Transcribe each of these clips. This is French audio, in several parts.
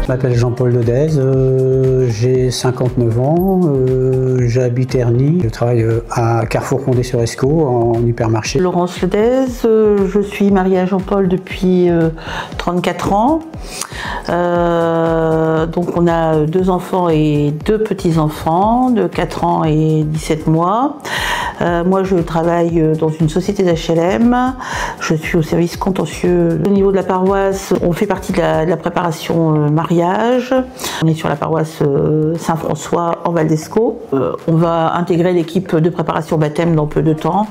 Je m'appelle Jean-Paul Ledez, j'ai 59 ans, j'habite Ernie, je travaille à Carrefour Condé-sur-Escaut en hypermarché. Laurence Ledez, je suis mariée à Jean-Paul depuis 34 ans. Donc on a 2 enfants et 2 petits-enfants de 4 ans et 17 mois. Moi je travaille dans une société d'HLM, je suis au service contentieux. Au niveau de la paroisse, on fait partie de la préparation mariage. On est sur la paroisse Saint-François en Val d'Escaut. On va intégrer l'équipe de préparation baptême dans peu de temps.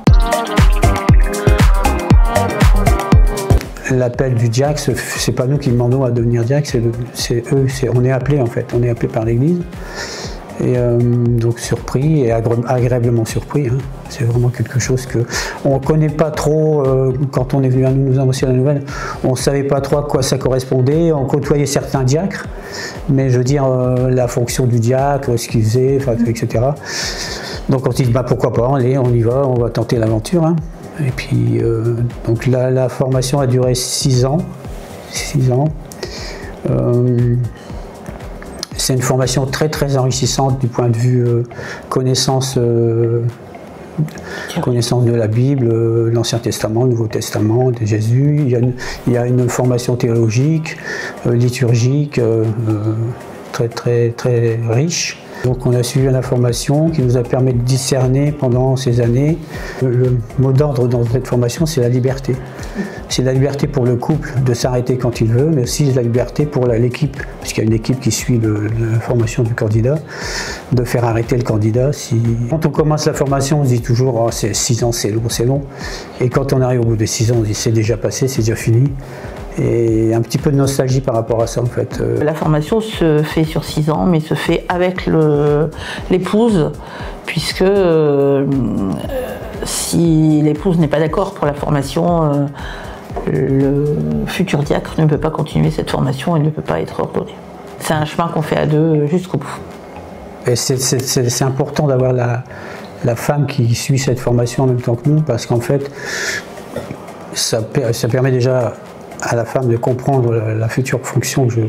L'appel du diacre, c'est pas nous qui demandons à devenir diacre, c'est eux, on est appelés en fait, on est appelés par l'Église. Et donc surpris et agréablement surpris, hein. C'est vraiment quelque chose qu'on ne connaît pas trop. Quand on est venu à nous annoncer la nouvelle, on ne savait pas trop à quoi ça correspondait. On côtoyait certains diacres, mais je veux dire la fonction du diacre, ce qu'il faisait, etc. Donc on s'est dit bah, pourquoi pas, allez, on y va, on va tenter l'aventure, hein. Et puis donc la formation a duré 6 ans. 6 ans. C'est une formation très très enrichissante du point de vue connaissance de la Bible, l'Ancien Testament, le Nouveau Testament, de Jésus. Il y a une formation théologique, liturgique, très très très riche. Donc on a suivi la formation qui nous a permis de discerner pendant ces années. Le mot d'ordre dans cette formation, c'est la liberté. C'est la liberté pour le couple de s'arrêter quand il veut, mais aussi la liberté pour l'équipe, puisqu'il y a une équipe qui suit la formation du candidat, de faire arrêter le candidat. Quand on commence la formation, on se dit toujours oh, 6 ans, c'est long, c'est long. Et quand on arrive au bout des 6 ans, on se dit c'est déjà passé, c'est déjà fini. Et un petit peu de nostalgie par rapport à ça en fait. La formation se fait sur 6 ans, mais se fait avec l'épouse, puisque si l'épouse n'est pas d'accord pour la formation, le futur diacre ne peut pas continuer cette formation et ne peut pas être ordonné. C'est un chemin qu'on fait à 2 jusqu'au bout. Et c'est important d'avoir la femme qui suit cette formation en même temps que nous, parce qu'en fait, ça permet déjà à la femme de comprendre la future fonction que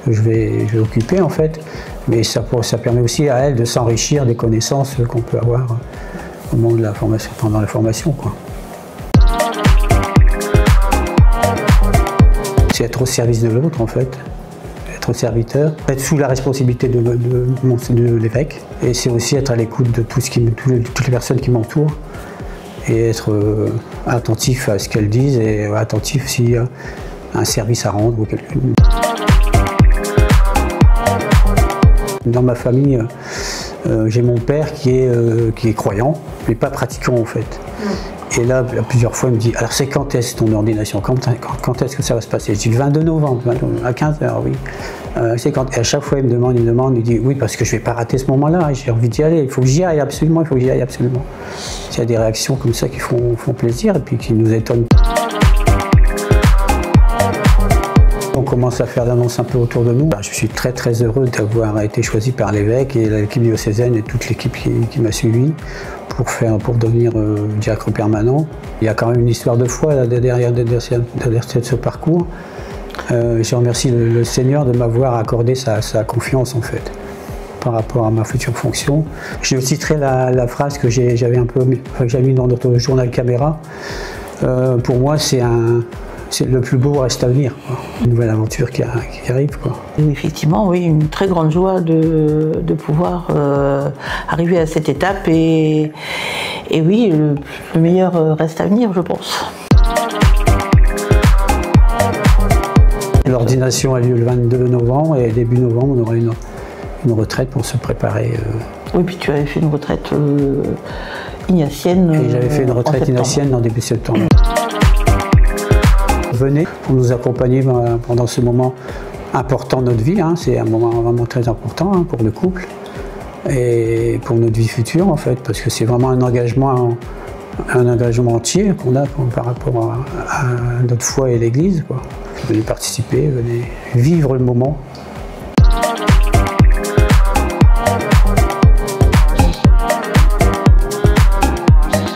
je vais occuper en fait, mais ça permet aussi à elle de s'enrichir des connaissances qu'on peut avoir au moment de la formation, pendant la formation, quoi. C'est être au service de l'autre en fait, être serviteur, être sous la responsabilité de l'évêque, et c'est aussi être à l'écoute de toutes les personnes qui m'entourent. Et être attentif à ce qu'elles disent et attentif s'il y a un service à rendre ou quelque chose. Dans ma famille, j'ai mon père qui est croyant, mais pas pratiquant en fait. Et là, plusieurs fois, il me dit, alors c'est quand est-ce ton ordination, quand est-ce que ça va se passer? Je dis le 22 novembre, à 15h, oui. C'est quand, et à chaque fois, il me demande, il dit, oui, parce que je ne vais pas rater ce moment-là, j'ai envie d'y aller, il faut que j'y aille absolument, il faut que j'y aille absolument. Il y a des réactions comme ça qui font plaisir et puis qui nous étonnent. On commence à faire l'annonce un peu autour de nous. Je suis très très heureux d'avoir été choisi par l'évêque et l'équipe diocésaine et toute l'équipe qui m'a suivi pour devenir diacre permanent. Il y a quand même une histoire de foi là, derrière ce parcours. Je remercie le Seigneur de m'avoir accordé sa confiance en fait par rapport à ma future fonction. Je citerai la phrase que j'avais mis dans notre journal Caméra. Pour moi, c'est le plus beau reste à venir, quoi. Une nouvelle aventure qui arrive, quoi. Effectivement, oui, une très grande joie de pouvoir arriver à cette étape et oui, le meilleur reste à venir, je pense. L'ordination a lieu le 22 novembre et début novembre, on aura une retraite pour se préparer. Oui, puis tu avais fait une retraite ignatienne. Et j'avais fait une retraite ignatienne en début septembre. Venez pour nous accompagner pendant ce moment important de notre vie, hein. C'est un moment vraiment très important, hein, pour le couple et pour notre vie future en fait, parce que c'est vraiment un engagement entier qu'on a par rapport à notre foi et l'Église, quoi. Venez participer, venez vivre le moment.